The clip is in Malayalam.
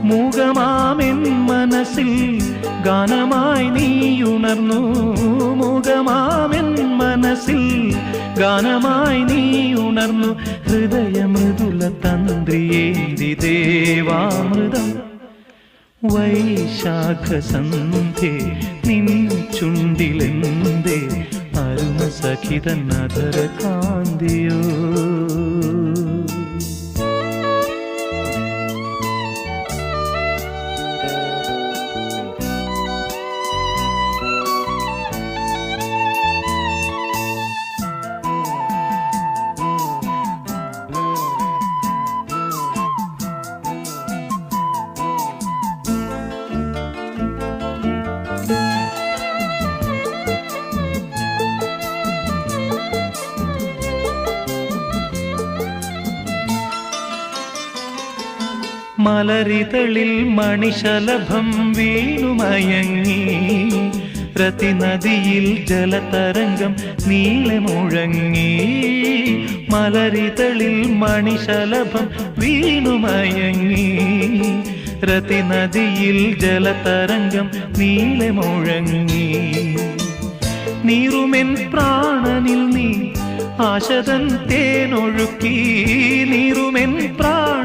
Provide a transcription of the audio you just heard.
മൂകമാമെൻ മനസ്സിൽ ഗാനമായി നീയുണർന്നു. മൂകമാമെൻ മനസ്സിൽ ഗാനമായി നീയുണർന്നു. ഹൃദയമൃദുല തന്ത്രിയേന്തി ദേവാമൃതം വൈശാഖസന്ധ്യേ നിൻ ചുണ്ടിലെന്തേ അരുണ സഖിതൻ അധര കാന്തിയോ. മലരിതളിൽ മണിശലഭം വീണുമയങ്ങി. രതിനദിയിൽ ജലതരംഗം നീളെ മുഴങ്ങി. മലരിതളിൽ മണിശലഭം വീണുമയങ്ങി. രതിനദിയിൽ ജലതരംഗം നീളെ മുഴങ്ങി. നീറുമെൻ പ്രാണനിൽ നീ ആശതൻ തേനൊഴുക്കി. നീറുമെൻ പ്രാണ